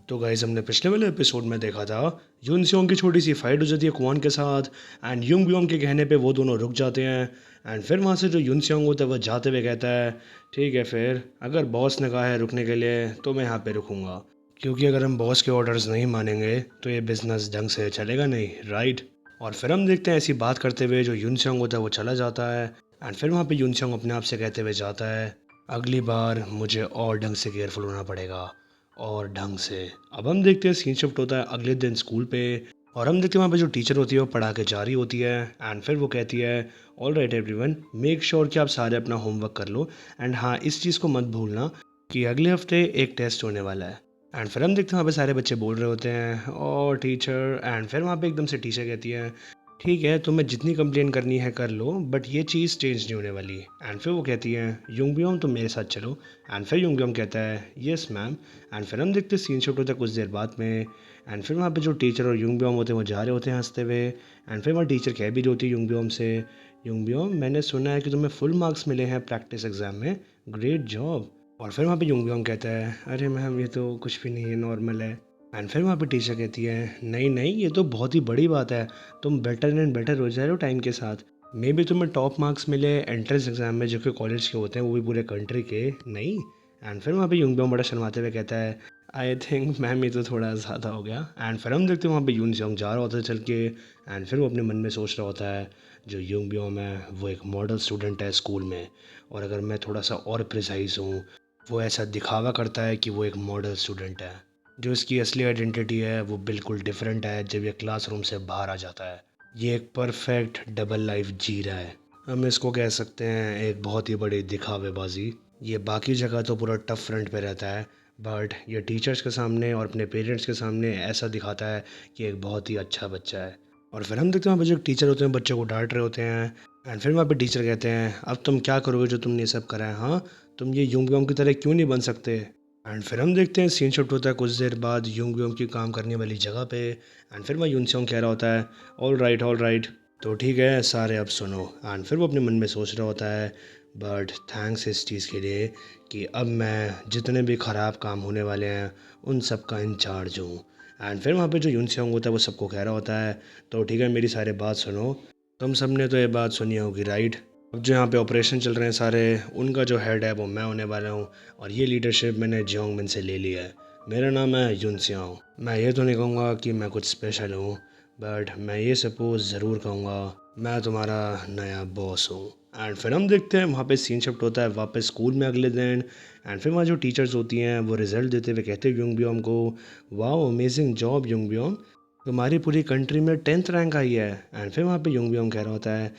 तो गाइस हमने पिछले वाले एपिसोड में देखा था यून सेओंग की छोटी सी फाइट हो जाती है क्वान के साथ एंड युंग ब्योंग के कहने पे वो दोनों रुक जाते हैं। एंड फिर वहाँ से जो यून सेओंग होता है वो जाते हुए कहता है ठीक है फिर अगर बॉस ने कहा है रुकने के लिए तो मैं यहाँ पे रुकूंगा, क्योंकि अगर हम बॉस के ऑर्डर्स नहीं मानेंगे तो ये बिजनेस ढंग से चलेगा नहीं, राइट। और फिर हम देखते हैं ऐसी बात करते हुए जो यून सेओंग होता है वो चला जाता है। एंड फिर वहाँ पे यून सेओंग अपने आप से कहते हुए जाता है अगली बार मुझे और ढंग से केयरफुल होना पड़ेगा और ढंग से। अब हम देखते हैं सीन शिफ्ट होता है अगले दिन स्कूल पे और हम देखते हैं वहाँ पे जो टीचर होती है वो पढ़ा के जा रही होती है। एंड फिर वो कहती है all right everyone, make sure कि आप सारे अपना होमवर्क कर लो एंड हाँ इस चीज़ को मत भूलना कि अगले हफ्ते एक टेस्ट होने वाला है। एंड फिर हम देखते हैं वहाँ पे सारे बच्चे बोल रहे होते हैं और टीचर, एंड फिर वहाँ पे एकदम से टीचर कहती है ठीक है तुम्हें जितनी कंप्लेन करनी है कर लो बट ये चीज़ चेंज नहीं होने वाली। एंड फिर वो कहती है युंगबियोम तुम मेरे साथ चलो। एंड फिर युंगबियोम कहता है यस मैम। एंड फिर हम देखते सीन शॉट होता है कुछ देर बाद में। एंड फिर वहाँ पे जो टीचर और युंगबियोम होते हैं वो जा रहे होते हैं हंसते हुए। एंड फिर वहाँ टीचर कह भी रही होती है युंगबियोम से युंगबियोम मैंने सुना है कि तुम्हें फुल मार्क्स मिले हैं प्रैक्टिस एग्जाम में, ग्रेट जॉब। और फिर वहाँ पे युंगबियोम कहता है अरे मैम ये तो कुछ भी नहीं है, नॉर्मल है। एंड फिर वहाँ पे टीचर कहती है नहीं नहीं ये तो बहुत ही बड़ी बात है, तुम बेटर एंड बेटर हो जा रहे हो टाइम के साथ। मे भी तुम्हें टॉप मार्क्स मिले एंट्रेंस एग्जाम में जो कि कॉलेज के होते हैं वो भी पूरे कंट्री के, नहीं। एंड फिर वहाँ पे युंगबियोंग बड़ा शर्माते हुए कहता है आई थिंक मैम ये तो थोड़ा ज़्यादा हो गया। एंड फिर हम देखते हैं वहाँ पे यून सेओंग जा रहा होता है चल के। एंड फिर वो अपने मन में सोच रहा होता है जो युंगबियोंग है वो एक मॉडल स्टूडेंट है स्कूल में, और अगर मैं थोड़ा सा और प्रिसाइज हूँ वो ऐसा दिखावा करता है कि वो एक मॉडल स्टूडेंट है, जो इसकी असली आइडेंटिटी है वो बिल्कुल डिफरेंट है जब ये क्लासरूम से बाहर आ जाता है। ये एक परफेक्ट डबल लाइफ जी रहा है, हम इसको कह सकते हैं एक बहुत ही बड़ी दिखावेबाजी। ये बाकी जगह तो पूरा टफ फ्रंट पे रहता है बट ये टीचर्स के सामने और अपने पेरेंट्स के सामने ऐसा दिखाता है कि एक बहुत ही अच्छा बच्चा है। और फिर हम देखते हैं वहाँ पे जो टीचर होते हैं बच्चों को डांट रहे होते हैं। एंड फिर वहाँ पे टीचर कहते हैं अब तुम क्या करोगे जो तुमने ये सब करा है, हाँ तुम ये युंगबियोंग की तरह क्यों नहीं बन सकते। एंड फिर हम देखते हैं सीन शिफ्ट होता है कुछ देर बाद युंगबियोंग की काम करने वाली जगह पे। एंड फिर वह यूनसेओंग कह रहा होता है ऑल राइट तो ठीक है सारे अब सुनो। एंड फिर वो अपने मन में सोच रहा होता है बट थैंक्स इस चीज़ के लिए कि अब मैं जितने भी ख़राब काम होने वाले हैं उन सब का इंचार्ज हूँ। एंड फिर वहाँ पे जो यूनसेओंग होता है वो सबको कह रहा होता है तो ठीक है मेरी सारी बात सुनो, तुम सब ने तो ये बात सुनी होगी राइट। अब जो यहाँ पे ऑपरेशन चल रहे हैं सारे उनका जो हेड है वो मैं होने वाला हूँ और ये लीडरशिप मैंने जियोंग मिन से ले लिया है। मेरा नाम है यून सियांग। मैं ये तो नहीं कहूँगा कि मैं कुछ स्पेशल हूँ बट मैं ये सपोज ज़रूर कहूँगा मैं तुम्हारा नया बॉस हूँ। एंड फिर हम देखते हैं वहाँ पे सीन शिफ्ट होता है वापस स्कूल में अगले दिन। एंड फिर वहाँ जो टीचर्स होती हैं वो रिजल्ट देते हुए कहते हैं युंगबियोम को वाओ अमेजिंग जॉब युंगबियोम, तुम्हारी पूरी कंट्री में 10th रैंक आई है। एंड फिर वहाँ पे युंगबियोंग कह रहा होता है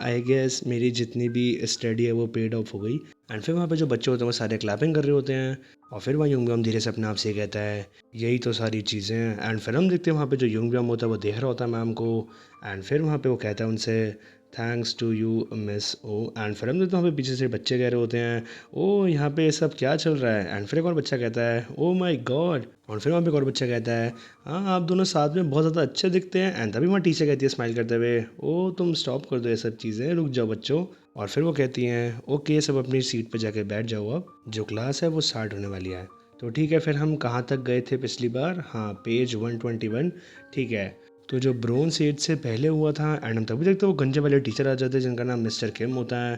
आई गेस मेरी जितनी भी स्टडी है वो पेड ऑफ हो गई। एंड फिर वहाँ पे जो बच्चे होते हैं वो सारे क्लैपिंग कर रहे होते हैं। और फिर वहाँ युंगबियोंग धीरे से अपने आप से कहता है यही तो सारी चीज़ें हैं। एंड फिर हम देखते हैं वहाँ पे जो युंगबियोंग होता है वो देख रहा होता है मैम को। एंड फिर वहाँ पे वो कहता है उनसे थैंक्स टू यू मिस ओ। एंड फिर हम देखते हैं वहाँ पे पीछे से बच्चे कह रहे होते हैं ओ यहाँ पे ये सब क्या चल रहा है। एंड फिर एक और बच्चा कहता है ओ माई गॉड। और फिर वहाँ पे एक और बच्चा कहता है हाँ आप दोनों साथ में बहुत ज़्यादा अच्छे दिखते हैं। एंड तभी वहाँ टीचर कहती है स्माइल करते हुए ओ तुम स्टॉप कर दो ये सब चीज़ें, रुक जाओ बच्चों। और फिर वो कहती हैं ओके सब अपनी सीट पर जाके बैठ जाओ, अब जो क्लास है वो स्टार्ट होने वाली है। तो ठीक है फिर हम कहाँ तक गए थे पिछली बार, हाँ पेज 121, ठीक है। तो जो ब्रोंज एज से पहले हुआ था एंड हम तभी देखते वो गंजे वाले टीचर आ जाते हैं जिनका नाम मिस्टर किम होता है।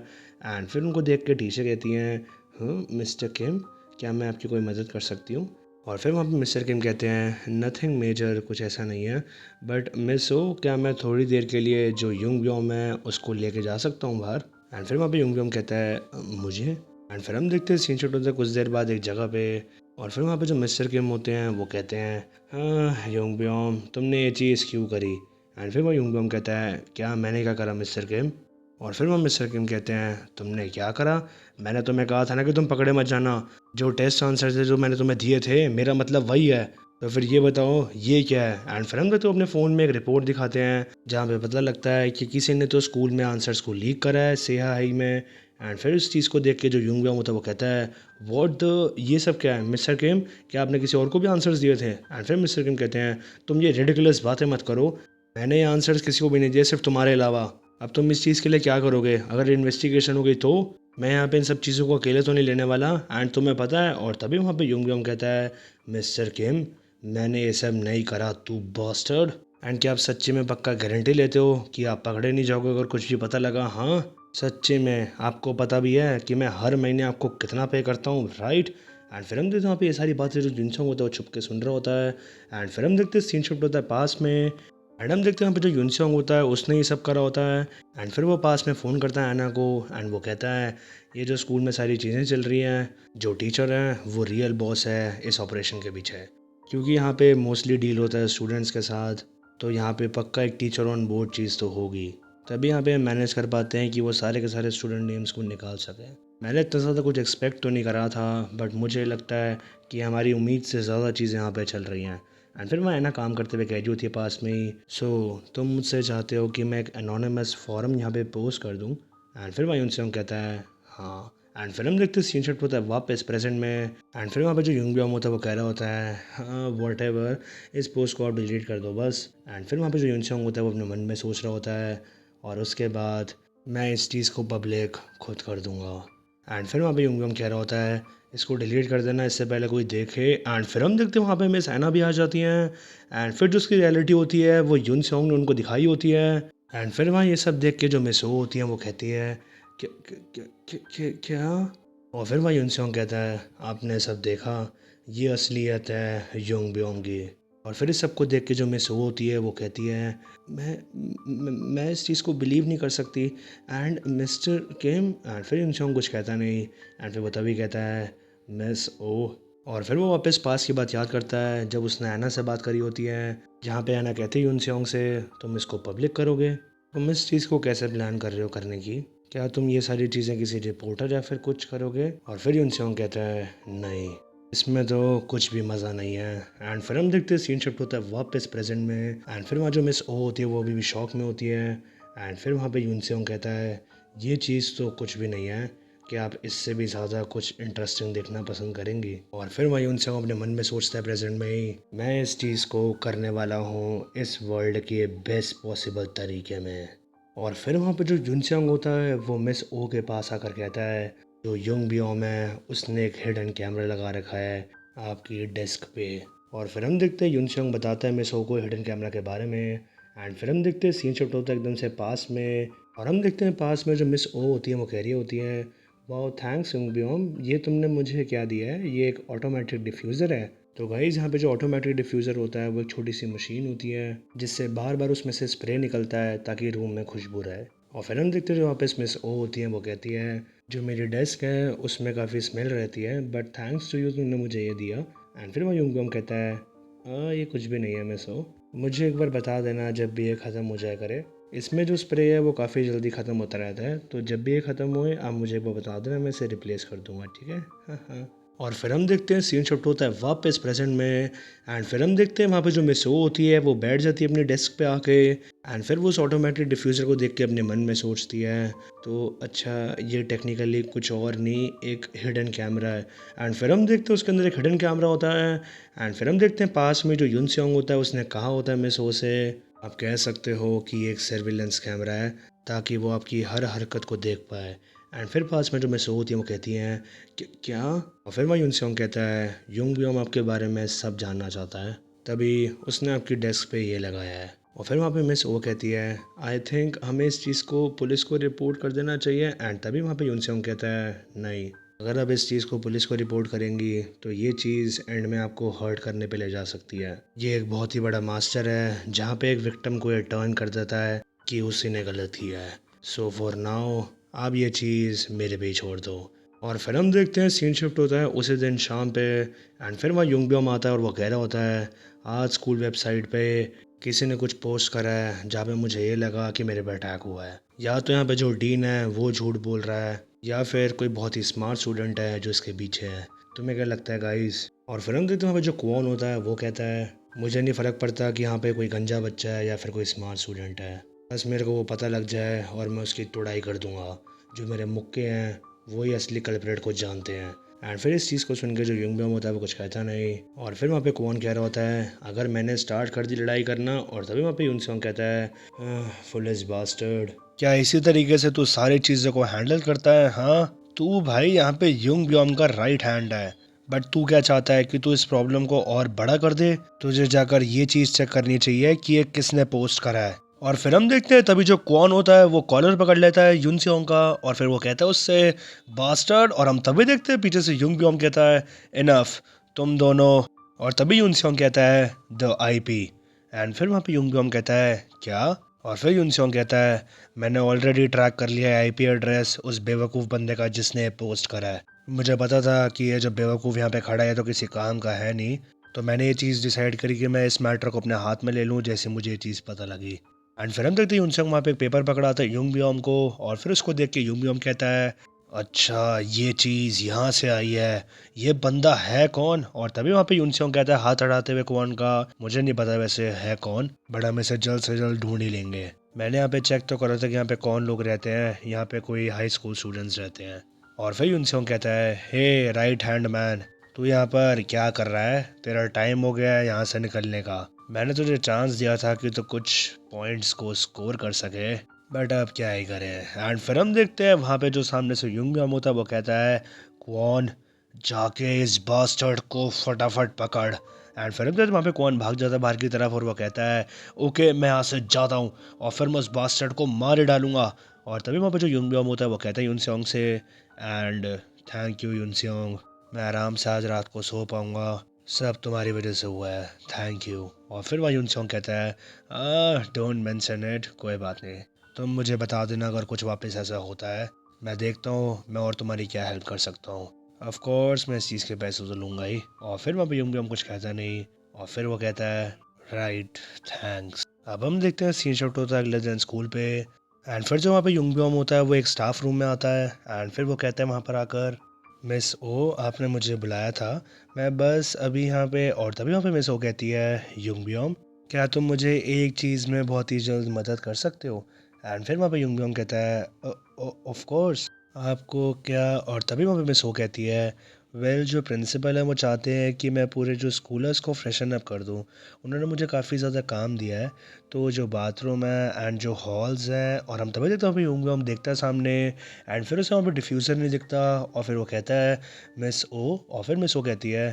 एंड फिर उनको देख के टीचर कहती हैं हाँ मिस्टर किम क्या मैं आपकी कोई मदद कर सकती हूँ। और फिर वहाँ पे मिस्टर किम कहते हैं नथिंग मेजर, कुछ ऐसा नहीं है बट मिस हो क्या मैं थोड़ी देर के लिए जो युंगबियोंग है उसको लेके जा सकता हूँ बाहर। एंड फिर वहाँ पे युंगबियोंग कहता है मुझे। एंड फिर हम देखते हैं सीन शॉट होता है कुछ देर बाद एक जगह पे। और फिर वहाँ पे जो मिस्टर किम होते हैं वो कहते हैं हाँ युंगबियोंग तुमने ये चीज़ क्यों करी। एंड फिर वो युंगबियोंग कहता है क्या मैंने क्या करा मिस्टर किम। और फिर वो मिस्टर किम कहते हैं तुमने क्या करा, मैंने तुम्हें कहा था ना कि तुम पकड़े मत जाना, जो टेस्ट आंसर थे जो मैंने तुम्हें दिए थे मेरा मतलब वही है, तो फिर ये बताओ ये क्या है। एंड फिर हम तो अपने फ़ोन में एक रिपोर्ट दिखाते हैं जहाँ पे पता लगता है कि किसी ने तो स्कूल में आंसर्स को लीक करा है सेहा हाई में। एंड फिर इस चीज़ को देख के जो युंगबियोंग होता है वो कहता है व्हाट द ये सब क्या है मिस्टर किम, क्या आपने किसी और को भी आंसर्स दिए थे। एंड फिर मिस्टर किम कहते हैं तुम ये रेडिकुलस बातें मत करो, मैंने ये आंसर्स किसी को भी नहीं दिए सिर्फ तुम्हारे अलावा। अब तुम इस चीज़ के लिए क्या करोगे, अगर इन्वेस्टिगेशन हो गई तो। मैं यहाँ पे इन सब चीज़ों को अकेले तो नहीं लेने वाला एंड तुम्हें पता है। और तभी वहाँ पे युंग ब्योम कहता है, मिस्टर किम, मैंने ये सब नहीं करा, तू बास्टर्ड। एंड क्या आप सच्ची में पक्का गारंटी लेते हो कि आप पकड़े नहीं जाओगे अगर कुछ भी पता लगा? हाँ सच्ची में आपको पता भी है कि मैं हर महीने आपको कितना पे करता हूँ, राइट? एंड फिर हम देखते हैं वहाँ पे ये सारी बातें जो जिनसोंग होता है वो छुप के सुन रहा होता है। एंड फिर हम देखते हैं सीन शिफ्ट होता है पास में। एंड हम देखते हैं यहाँ पे जो यूनसोंग होता है उसने ये सब करा होता है। एंड फिर वो पास में फ़ोन करता है एना को एंड वो कहता है, ये जो स्कूल में सारी चीज़ें चल रही हैं, जो टीचर हैं वो रियल बॉस है इस ऑपरेशन के पीछे, क्योंकि यहाँ पे मोस्टली डील होता है स्टूडेंट्स के साथ, तो यहाँ पे पक्का एक टीचर ऑन बोर्ड चीज़ तो होगी। तभी यहाँ पे मैनेज कर पाते हैं कि वो सारे के सारे स्टूडेंट नेम्स को निकाल सकें। मैंने इतना ज़्यादा कुछ एक्सपेक्ट तो नहीं करा था, बट मुझे लगता है कि हमारी उम्मीद से ज़्यादा चीज़ें यहाँ पे चल रही हैं। एंड फिर मैं ना काम करते हुए कह रही होती है पास में ही, तुम मुझसे चाहते हो कि मैं एक एनोनिमस फॉरम यहाँ पे पोस्ट कर दूँ? एंड फिर वही उनसे हम कहता है हाँ। एंड फिर हम देखते हैं सीन शॉट होता है वापस प्रेजेंट में। एंड फिर वहाँ पे जो यूंग ब्योम होता है वो कह रहा होता है, हाँ वॉट एवर, इस पोस्ट को आप डिलीट कर दो बस। एंड फिर वहाँ पे जो यूनसोंग होता है वो अपने मन में सोच रहा होता है, और उसके बाद मैं इस चीज़ को पब्लिक खुद कर दूँगा। एंड फिर वहाँ पे यूंग ब्योम कह रहा होता है, इसको डिलीट कर देना इससे पहले कोई देखे। एंड फिर हम देखते हैं वहाँ पे मिस ऐना भी आ जाती हैं। एंड फिर जो उसकी रियलिटी होती है वो यून सॉन्ग ने उनको दिखाई होती है। एंड फिर वहाँ ये सब देख के जो मिस ओ होती हैं वो कहती है, क्या क्या क्या क्या क्या? और फिर वहाँ यून सॉन्ग कहता है, आपने सब देखा, ये असलियत है योंग ब्योंग की। और फिर इस सब को देख के जो मिस ओ होती है वो कहती है, मैं इस चीज़ को बिलीव नहीं कर सकती। And mister Kim. एंड फिर यून सॉन्ग कुछ कहता नहीं। एंड फिर वो तभी कहता है, मिस ओ। और फिर वो वापस पास की बात याद करता है जब उसने ऐना से बात करी होती है, जहाँ पे ऐना कहती है यून सॉन्ग से, तुम इसको पब्लिक करोगे? तुम इस चीज़ को कैसे प्लान कर रहे हो करने की? क्या तुम ये सारी चीज़ें किसी रिपोर्टर या फिर कुछ करोगे? और फिर यून सॉन्ग कहता है, नहीं, इसमें तो कुछ भी मज़ा नहीं है। एंड फिर हम देखते हैं सीन शिफ्ट होता है वापस प्रेजेंट में। एंड फिर वहाँ जो मिस ओ होती है वो अभी भी शॉक में होती है। एंड फिर वहाँ पे यून सॉन्ग कहता है, ये चीज़ तो कुछ भी नहीं है, कि आप इससे भी ज़्यादा कुछ इंटरेस्टिंग देखना पसंद करेंगी। और फिर वही उनसे अपने मन में सोचता है प्रेजेंट में ही, मैं इस चीज़ को करने वाला हूँ इस वर्ल्ड के बेस्ट पॉसिबल तरीके में। और फिर वहाँ पे जो जुनसेंग होता है वो मिस ओ के पास आकर कहता है, जो युंग बियोम है उसने एक हिडन कैमरा लगा रखा है आपकी डेस्क पे। और फिर हम देखते हैं युनसेंग बताता है मिस ओ को हिडन कैमरा के बारे में। एंड फिर हम देखते हैं सीन शॉट होता है एकदम से पास में। और हम देखते हैं पास में जो मिस ओ होती है वो कह रही होती है, वाह थैंक्स युंगबियोम, ये तुमने मुझे क्या दिया है, ये एक ऑटोमेटिक डिफ्यूज़र है। तो गाइस यहाँ पे जो ऑटोमेटिक डिफ्यूज़र होता है वो एक छोटी सी मशीन होती है जिससे बार बार उसमें से स्प्रे निकलता है ताकि रूम में खुशबू रहे। और फिर हम देखते हैं जो वापस मिस ओ होती है वो कहती है, जो मेरी डेस्क है उसमें काफ़ी स्मेल रहती है, बट थैंक्स टू यू तुमने मुझे ये दिया। एंड फिर वो युंगबियोम कहता है, ये कुछ भी नहीं है मिस ओ, मुझे एक बार बता देना जब भी ये ख़त्म हो जाया करे। इसमें जो स्प्रे है वो काफ़ी जल्दी ख़त्म होता रहता है, तो जब भी ये ख़त्म होए आप मुझे वो बता देना, मैं इसे रिप्लेस कर दूंगा, ठीक है? हाँ हाँ। और फिर हम देखते हैं सीन शिफ्ट होता है वापस प्रेजेंट में। एंड फिर हम देखते हैं वहाँ पे जो मिस ओ होती है वो बैठ जाती है अपनी डेस्क पे आके। एंड फिर वो उस ऑटोमेटिक डिफ्यूज़र को देख के अपने मन में सोचती है, तो अच्छा ये टेक्निकली कुछ और नहीं, एक हिडन कैमरा है। एंड फिर हम देखते हैं उसके अंदर एक हिडन कैमरा होता है। एंड फिर हम देखते हैं पास में जो यून सेओंग होता है उसने कहा होता है मिस ओ से, आप कह सकते हो कि ये एक सर्विलेंस कैमरा है ताकि वो आपकी हर हरकत को देख पाए। एंड फिर पास में जो मिस ओ होती है वो कहती हैं कि क्या? और फिर वह यून सेओंग कहता है, युंग बियोम आपके बारे में सब जानना चाहता है, तभी उसने आपकी डेस्क पे ये लगाया है। और फिर वहाँ पे मिस ओ कहती है, आई थिंक हमें इस चीज़ को पुलिस को रिपोर्ट कर देना चाहिए। एंड तभी वहाँ पे यून सेओंग कहता है, नहीं, अगर आप इस चीज़ को पुलिस को रिपोर्ट करेंगी तो ये चीज़ एंड में आपको हर्ट करने पे ले जा सकती है। ये एक बहुत ही बड़ा मास्टर है जहाँ पे एक विक्टिम को ये टर्न कर देता है कि उसी ने गलत किया है। सो फॉर नाउ आप ये चीज़ मेरे पे ही छोड़ दो। और फिर हम देखते हैं सीन शिफ्ट होता है उसी दिन शाम पे। एंड फिर वहाँ युंगबियोम आता है और वो कह रहा होता है, आज स्कूल वेबसाइट पे किसी ने कुछ पोस्ट करा है जहाँ पे मुझे ये लगा कि मेरे पे अटैक हुआ है। या तो यहाँ पे जो डीन है वो झूठ बोल रहा है, या फिर कोई बहुत ही स्मार्ट स्टूडेंट है जो इसके पीछे है। तुम्हें क्या लगता है गाइस? और फिर हम देखते हैं वहाँ पे जो क्वान होता है वो कहता है, मुझे नहीं फ़र्क पड़ता कि यहाँ पे कोई गंजा बच्चा है या फिर कोई स्मार्ट स्टूडेंट है, बस मेरे को वो पता लग जाए और मैं उसकी तुड़ाई कर दूंगा। जो मेरे मुक्के हैं वही असली कल्प्रेट को जानते हैं। एंड फिर इस चीज़ को सुन के जो युंगबियोम होता है वो कुछ कहता नहीं। और फिर वहाँ पे कौन कह रहा होता है, अगर मैंने स्टार्ट कर दी लड़ाई करना। और तभी वहाँ पे यूनसोंग कहता है, फुलेस्ट बास्टर्ड, क्या इसी तरीके से तू सारी चीज़ों को हैंडल करता है? हाँ, तू भाई यहाँ पे युंग ब्योम का राइट हैंड है, बट तू क्या चाहता है कि तू इस प्रॉब्लम को और बड़ा कर दे। तुझे जाकर ये चीज चेक करनी चाहिए कि ये किसने पोस्ट करा है। और फिर हम देखते हैं तभी जो कौन होता है वो कॉलर पकड़ लेता है यून सेओंग का, और फिर वो कहता है उससे बास्टर्ड। और हम तभी देखते हैं पीछे से युंग ब्योम कहता है इनफ, तुम दोनों। और तभी यून सेओंग कहता है द आईपी। एंड फिर वहाँ पे युंग ब्योम कहता है क्या। और फिर यून सेओंग कहता है मैंने ऑलरेडी ट्रैक कर लिया है आईपी एड्रेस उस बेवकूफ़ बंदे का जिसने पोस्ट करा है। मुझे पता था कि ये जो बेवकूफ़ यहाँ पे खड़ा है तो किसी काम का है नहीं, तो मैंने ये चीज़ डिसाइड करी कि मैं इस मैटर को अपने हाथ में ले लूँ जैसे मुझे ये चीज़ पता लगी। एंड फिर हम देखते हैं यूनसंग वहाँ पे एक पेपर पकड़ाता है युंग ब्योम को, और फिर उसको देख के युंग ब्योम कहता है अच्छा ये चीज़ यहाँ से आई है, ये बंदा है कौन। और तभी वहाँ पे यूनसंग कहता है हाथ हटाते हुए कौन का मुझे नहीं पता वैसे है कौन, बट हम इसे जल्द से जल्द ढूंढ ही लेंगे। मैंने यहाँ पे चेक तो करा था कि यहाँ पे कौन लोग रहते हैं, यहाँ पे कोई हाई स्कूल स्टूडेंट्स रहते हैं। और फिर यूनसंग कहता है हे राइट हैंड मैन, तू यहाँ पर क्या कर रहा है, तेरा टाइम हो गया है यहाँ से निकलने का। मैंने तुझे चांस दिया था कि तू कुछ पॉइंट्स को स्कोर कर सके, बट अब क्या ही करें। एंड फिर हम देखते हैं वहाँ पे जो सामने से युंग ब्योम होता है वो कहता है कौन, जाके इस बास्टर्ड को फटाफट पकड़। एंड फिर हम देखते हैं वहाँ पे कौन भाग जाता है बाहर की तरफ, और वो कहता है ओके मैं यहाँ से जाता हूँ और फिर मैं उस बास्टर्ड को मार ही डालूंगा। और तभी वहाँ पे जो युंग ब्योम होता है वो कहता है यूनसेओंग से एंड थैंक यू यूनसेओंग, मैं आराम से आज रात को सो पाऊंगा, सब तुम्हारी वजह से हुआ है, थैंक यू। और फिर वह यूनसेओंग कहता है डोंट मेंशन इट, कोई बात नहीं, तुम मुझे बता देना अगर कुछ वापस ऐसा होता है, मैं देखता हूँ मैं और तुम्हारी क्या हेल्प कर सकता हूँ। ऑफ कोर्स मैं इस चीज़ के पैसे तो लूँगा ही। और फिर वहाँ पे युंग ब्योम कुछ कहता नहीं, और फिर वो कहता है राइट थैंक्स। अब हम देखते हैं सीन शिफ्ट होता है अगले दिन स्कूल पे। एंड फिर जो वहाँ पे युंग ब्योम होता है वो एक स्टाफ रूम में आता है, एंड फिर वो कहता है वहाँ पर आकर मिस ओ आपने मुझे बुलाया था, मैं बस अभी यहाँ पे। और तभी वहाँ पे मिस ओ कहती है युंग ब्योम क्या तुम मुझे एक चीज़ में बहुत ही जल्द मदद कर सकते हो। एंड फिर वहाँ पे युंग ब्योम कहता है ऑफ कोर्स, आपको क्या। और तभी वहाँ पे मिस ओ कहती है वेल जो प्रिंसिपल है वो चाहते हैं कि मैं पूरे जो स्कूलर्स को फ्रेशन अप कर दूँ, उन्होंने मुझे काफ़ी ज़्यादा काम दिया है, तो जो बाथरूम है एंड जो हॉल्स हैं। और हम तभी देखते हैं अभी हम देखता है सामने, एंड फिर उसे वहाँ पे डिफ्यूज़र नहीं दिखता। और फिर वो कहता है मिस ओ, और फिर मिस ओ कहती है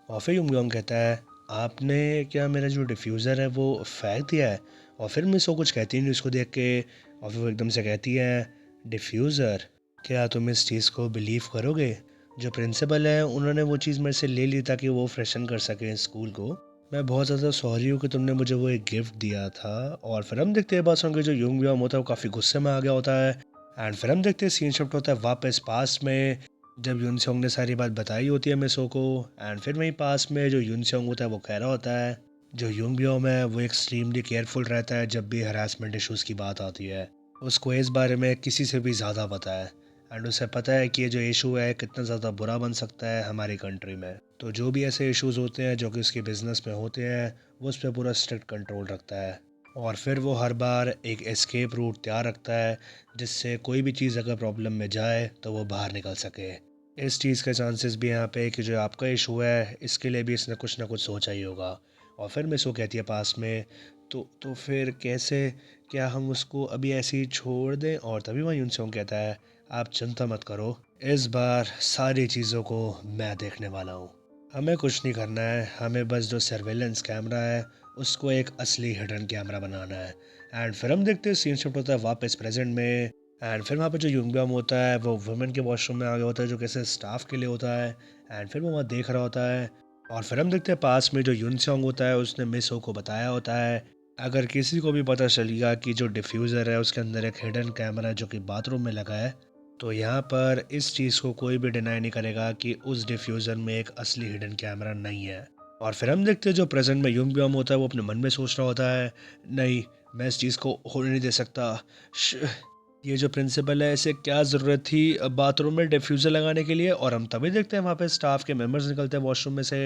और फिर हम कहता है आपने क्या मेरा जो डिफ्यूज़र है वो फेंक दिया है। और फिर मिस ओ कुछ कहती नहीं उसको देख के, और फिर वो एकदम से कहती है डिफ्यूज़र, क्या तुम इस चीज़ को बिलीव करोगे, जो प्रिंसिपल है उन्होंने वो चीज़ मेरे से ले ली ताकि वो फ्रेशन कर सकें स्कूल को। मैं बहुत ज़्यादा सॉरी हूँ कि तुमने मुझे वो एक गिफ्ट दिया था। और फिर हम देखते हैं बात सुन के जो युंग ब्योम होता है वो काफ़ी गुस्से में आ गया होता है। एंड फिर हम देखते हैं सीन शिफ्ट होता है वापस पास में, जब यून सेओंग ने सारी बात बताई होती है मिसो को। एंड फिर वहीं पास में जो यून सेओंग होता है वो कह रहा होता है जो युंग ब्योम है वो एक्सट्रीमली केयरफुल रहता है जब भी हरासमेंट इश्यूज़ की बात आती है, उसको इस बारे में किसी से भी ज़्यादा पता है। एंड उसे पता है कि ये जो इशू है कितना ज़्यादा बुरा बन सकता है हमारी कंट्री में, तो जो भी ऐसे इश्यूज़ होते हैं जो कि उसके बिज़नेस में होते हैं वो उस पर पूरा स्ट्रिक्ट कंट्रोल रखता है। और फिर वो हर बार एक एस्केप रूट तैयार रखता है जिससे कोई भी चीज़ अगर प्रॉब्लम में जाए तो वो बाहर निकल सके। इस चीज़ के चांसेस भी यहाँ पे कि जो आपका इशू है इसके लिए भी इसने कुछ ना कुछ सोचा ही होगा। और फिर मिस वो कहती है पास में तो फिर कैसे, क्या हम उसको अभी ऐसे ही छोड़ दें। और तभी वहाँ यूनसोंग कहता है आप चिंता मत करो, इस बार सारी चीज़ों को मैं देखने वाला हूँ, हमें कुछ नहीं करना है, हमें बस जो सर्वेलेंस कैमरा है उसको एक असली हिडन कैमरा बनाना है। एंड फिर हम देखते हैं सीन शिफ्ट होता है वापस प्रेजेंट में। एंड फिर वहाँ पे जो यूंगब्योम होता है वो वुमेन के वॉशरूम में आ गया होता है जो कैसे स्टाफ के लिए होता है। एंड फिर वो वहाँ देख रहा होता है, और फिर हम देखते हैं पास में जो यूनसोंग होता है उसने मिस हो को बताया होता है अगर किसी को भी पता चलेगा कि जो डिफ्यूज़र है उसके अंदर एक हिडन कैमरा है जो कि बाथरूम में लगा है, तो यहाँ पर इस चीज़ को कोई भी डिनाई नहीं करेगा कि उस डिफ्यूज़र में एक असली हिडन कैमरा नहीं है। और फिर हम देखते हैं जो प्रेजेंट में यूंगब्योम होता है वो अपने मन में सोच रहा होता है नहीं, मैं इस चीज़ को होने नहीं दे सकता। ये जो प्रिंसिपल है इसे क्या ज़रूरत थी बाथरूम में डिफ्यूज़र लगाने के लिए। और हम तभी देखते हैं वहाँ पे स्टाफ के मेंबर्स निकलते हैं वॉशरूम में से।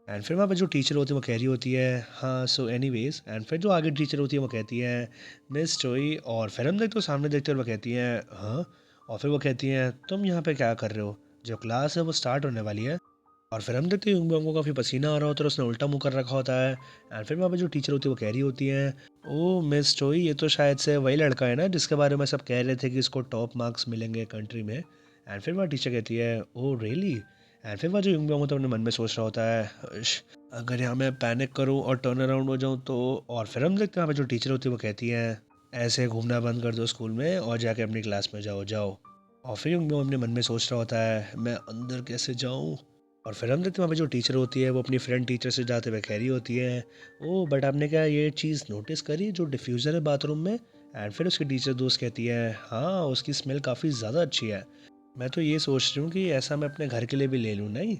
एंड फिर वहाँ पे जो टीचर होती है वो कह रही होती है हाँ सो एनीवेज। एंड फिर जो आगे टीचर होती है वो कहती है मिस चोई। और फिर हम देखते हो सामने देखते हैं और वो कहती हैं हाँ। और फिर वो कहती हैं तुम यहाँ पे क्या कर रहे हो, जो क्लास है वो स्टार्ट होने वाली है। और फिर हम देखते हैं युंगबोंग को काफ़ी पसीना आ रहा होता है और उसने उल्टा मुंह कर रखा होता है। एंड फिर वहाँ पे जो टीचर होती है वो कह रही होती है ओ मिस चोई, ये तो शायद से वही लड़का है ना जिसके बारे में सब कह रहे थे कि इसको टॉप मार्क्स मिलेंगे कंट्री में। एंड फिर वहाँ टीचर कहती है ओह रियली। एंड फिर वहाँ जो युंगबियोंग होता है अपने मन में सोच रहा होता है "इश, अगर यहाँ मैं पैनिक करूँ और टर्न अराउंड हो जाऊँ तो। और फिर हम देखते हैं वहाँ पे जो टीचर होती है वो कहती है ऐसे घूमना बंद कर दो स्कूल में और जाके अपनी क्लास में जाओ जाओ। और फिर युंगबियोंग अपने मन में सोच रहा होता है मैं अंदर कैसे जाऊँ। और फिर हम देखते हैं वहाँ पे जो टीचर होती है वो अपनी फ्रेंड टीचर से जाते हुए कह रही होती है ओह बट आपने क्या ये चीज़ नोटिस करी जो डिफ्यूज़र है बाथरूम में। एंड फिर उसकी टीचर दोस्त कहती है हाँ उसकी स्मेल काफ़ी ज़्यादा अच्छी है। मैं तो ये सोच रही हूँ कि ऐसा मैं अपने घर के लिए भी ले लूँ नहीं।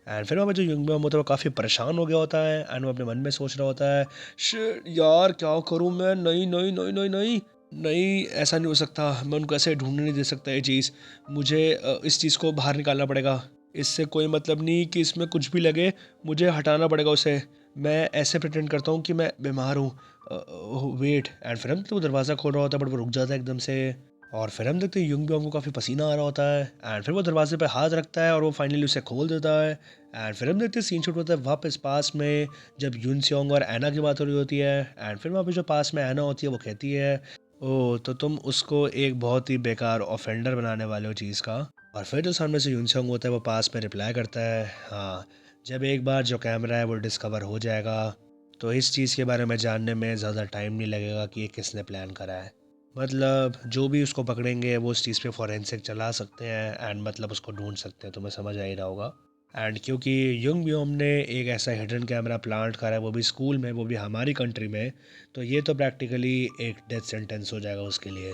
एंड फिर वहाँ पे जो युंगबियोंग होता है वो काफ़ी परेशान हो गया होता है एंड वो अपने मन में सोच रहा होता है शिट यार क्या करूँ मैं नहीं नहीं नहीं नहीं नहीं नहीं ऐसा नहीं हो सकता मैं उनको ऐसे ढूंढने नहीं दे सकता ये चीज़। मुझे इस चीज़ को बाहर निकालना पड़ेगा। इससे कोई मतलब नहीं कि इसमें कुछ भी लगे मुझे हटाना पड़ेगा उसे। मैं ऐसे प्रिटेंड करता हूँ कि मैं बीमार हूँ। वेट। एंड फिर हम तो वो दरवाज़ा खोल रहा होता है बट वो रुक जाता है एकदम से। और फिर हम देखते हैं युंगबियोंग को काफ़ी पसीना आ रहा होता है एंड फिर वो दरवाजे पे हाथ रखता है और वो फाइनली उसे खोल देता है। एंड फिर हम देखते हैं सीन शूट होता है वापस पास में जब यूनसेओंग और ऐना की बात हो रही होती है। एंड फिर वहाँ पे जो पास में ऐना होती है वो कहती है ओह तो तुम उसको एक बहुत ही बेकार ऑफेंडर बनाने वाले हो चीज़ का। और फिर जो सामने से यूनसेओंग होता है वो पास में रिप्लाई करता है हाँ जब एक बार जो कैमरा है वो डिस्कवर हो जाएगा तो इस चीज़ के बारे में जानने में ज़्यादा टाइम नहीं लगेगा कि ये किसने प्लान करा है। मतलब जो भी उसको पकड़ेंगे वो उस चीज़ पे फॉरेंसिक चला सकते हैं एंड मतलब उसको ढूंढ सकते हैं। तुम्हें समझ आ ही रहा होगा। एंड क्योंकि युंगबियोम ने एक ऐसा हिडन कैमरा प्लांट करा है वो भी स्कूल में वो भी हमारी कंट्री में तो ये तो प्रैक्टिकली एक डेथ सेंटेंस हो जाएगा उसके लिए।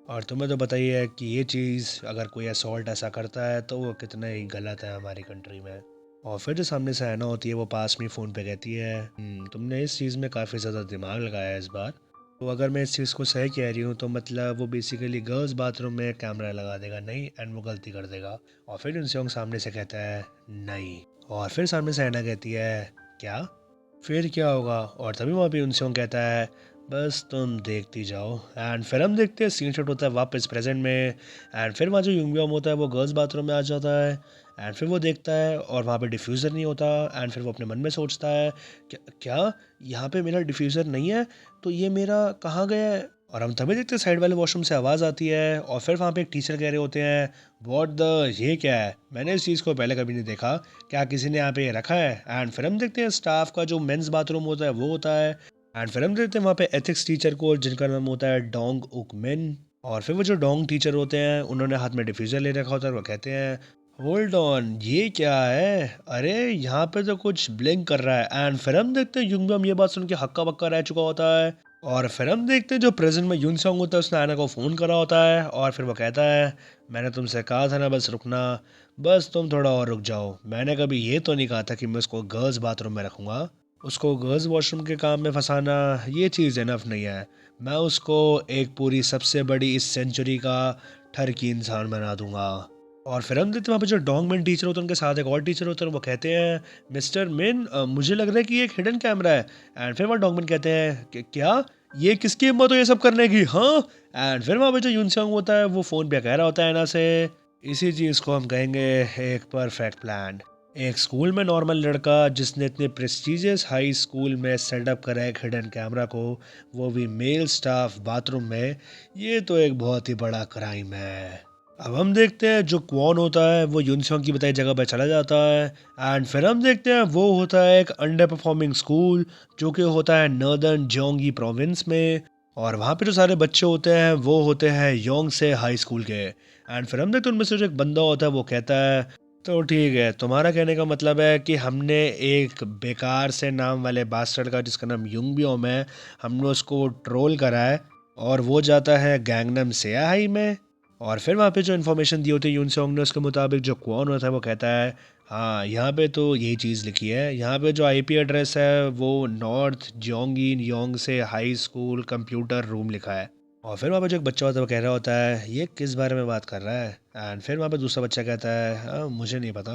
और तुम्हें तो बताइए कि ये चीज़ अगर कोई असॉल्ट ऐसा करता है तो वो कितना ही गलत है हमारी कंट्री में। और फिर जो सामने से ऐना होती है वो पास में फ़ोन पे कहती है तुमने इस चीज़ में काफ़ी ज़्यादा दिमाग लगाया है इस बार। तो अगर मैं इस चीज़ को सही कह रही हूँ तो मतलब वो बेसिकली गर्ल्स बाथरूम में कैमरा लगा देगा नहीं एंड वो गलती कर देगा। और फिर उनसे सामने से कहता है नहीं। और फिर सामने से ऐना कहती है क्या फिर क्या होगा। और तभी वहाँ पे उनसे कहता है बस तुम देखती जाओ। एंड फिर हम देखते हैं सीन शॉट होता है वापस प्रेजेंट में। एंड फिर वहाँ जो युंगबियोम होता है वो गर्ल्स बाथरूम में आ जाता है। एंड फिर वो देखता है और वहाँ पे डिफ्यूज़र नहीं होता। एंड फिर वो अपने मन में सोचता है क्या यहाँ पे मेरा डिफ्यूज़र नहीं है तो ये मेरा कहाँ गया है। और हम तभी देखते हैं साइड वाले वॉशरूम से आवाज़ आती है और फिर वहाँ पे एक टीचर कह रहे होते हैं व्हाट द ये क्या है मैंने इस चीज़ को पहले कभी नहीं देखा क्या किसी ने यहाँ पे ये रखा है। एंड फिर हम देखते हैं स्टाफ का जो मेंस बाथरूम होता है वो होता है। एंड फिर हम देखते हैं वहाँ पे एथिक्स टीचर को जिनका नाम होता है डोंग उक मिन। और फिर वो जो डोंग टीचर होते हैं उन्होंने हाथ में डिफ्यूज़र ले रखा होता है और वो कहते हैं होल्ड ऑन ये क्या है अरे यहाँ पे तो कुछ ब्लिंक कर रहा है। एंड फिर हम देखते हैं युंगबियोम ये बात सुन के हक्का बक्का रह चुका होता है। और फिर हम देखते हैं जो प्रेजेंट में यूनसोंग होता है उसने आना को फ़ोन करा होता है और फिर वो कहता है मैंने तुमसे कहा था ना बस रुकना। बस तुम थोड़ा और रुक जाओ मैंने कभी ये तो नहीं कहा था कि मैं उसको गर्ल्स बाथरूम में रखूँगा। उसको गर्ल्स वॉशरूम के काम में फंसाना ये चीज़ इनफ नहीं है। मैं उसको एक पूरी सबसे बड़ी इस सेंचुरी का ठरकी इंसान बना दूंगा। और फिर हम देखते हैं वहाँ पे जो डोंग मिन टीचर होता है उनके साथ एक और टीचर होता है वो कहते हैं मिस्टर मिन मुझे लग रहा है कि ये एक हिडन कैमरा है। एंड फिर वहाँ डोंग मिन कहते हैं कि क्या ये किसकी हिम्मत हो ये सब करने की हाँ। एंड फिर वहाँ पे जो यूनसेंग होता है वो फ़ोन पे कह रहा होता है ना से इसी चीज़ को हम कहेंगे एक परफेक्ट प्लान। एक स्कूल में नॉर्मल लड़का जिसने इतने प्रेस्टिजियस हाई स्कूल में सेटअप करा है एक हिडन कैमरा को वो भी मेल स्टाफ बाथरूम में ये तो एक बहुत ही बड़ा क्राइम है। अब हम देखते हैं जो क्वॉन होता है वो यूनसेंग की बताई जगह पर चला जाता है। एंड फिर हम देखते हैं वो होता है एक अंडर परफॉर्मिंग स्कूल जो कि होता है नॉर्दर्न जोंगी प्रोविंस में। और वहाँ पे जो सारे बच्चे होते हैं वो होते हैं योंग से हाई स्कूल के। एंड फिर हम देखते हैं उनमें से जो एक बंदा होता है वो कहता है तो ठीक है तुम्हारा कहने का मतलब है कि हमने एक बेकार से नाम वाले बास्टर्ड का जिसका नाम युंगबियोम है हमने उसको ट्रोल करा है और वो जाता है गैंगनम सेयाहाई में। और फिर वहाँ पे जो इन्फॉर्मेशन दी होती है यूनसोंग ने उसके मुताबिक जो क्वॉन होता है वो कहता है हाँ यहाँ पे तो यही चीज़ लिखी है यहाँ पे जो आईपी एड्रेस है वो नॉर्थ जोंगिन योंग से हाई स्कूल कंप्यूटर रूम लिखा है। और फिर वहाँ पे जो एक बच्चा होता है वो कह रहा होता है ये किस बारे में बात कर रहा है। एंड फिर वहाँ पे दूसरा बच्चा कहता है मुझे नहीं पता।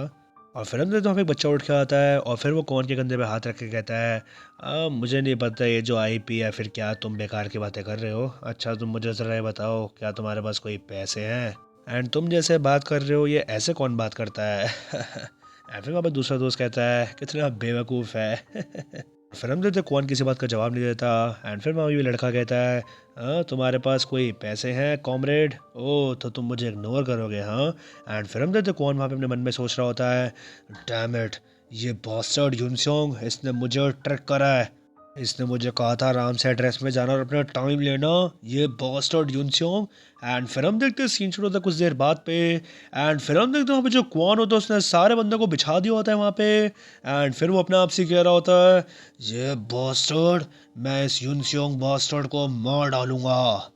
और फिर हम देखते हैं वहाँ पे एक बच्चा उठ के आता है और फिर वो कौन के कंधे पे हाथ रख के कहता है मुझे नहीं पता ये जो आईपी या फिर क्या तुम बेकार की बातें कर रहे हो। अच्छा तुम मुझे ज़रा ये बताओ क्या तुम्हारे पास कोई पैसे हैं। एंड तुम जैसे बात कर रहे हो ये ऐसे कौन बात करता है। एंड फिर वहाँ पे दूसरा दोस्त कहता है कितना बेवकूफ़ है। फिर हम देखते क्वान किसी बात का जवाब नहीं देता। एंड फिर वहाँ ये लड़का कहता है, तुम्हारे पास कोई पैसे हैं कॉमरेड? ओ तो तुम मुझे इग्नोर करोगे हाँ? एंड फिर हम देखते क्वान वहाँ पे अपने मन में सोच रहा होता है, डैम इट, ये बॉस्टर्ड यूनसोंग इसने मुझे ट्रिक करा है। इसने मुझे कहा था आराम से एड्रेस में जाना और अपना टाइम लेना, ये बॉस्टर्ड यूनसोंग। एंड फिर हम देखते सीन शुरू होता है कुछ देर बाद पे। एंड फिर हम देखते हैं वहाँ पे जो क्वान होता है उसने सारे बंदों को बिछा दिया होता है वहाँ पे। एंड फिर वो अपने आप से कह रहा होता है, ये बॉस्टर्ड, मैं इस यूनसियोंग बॉस्टर्ड को मार डालूंगा।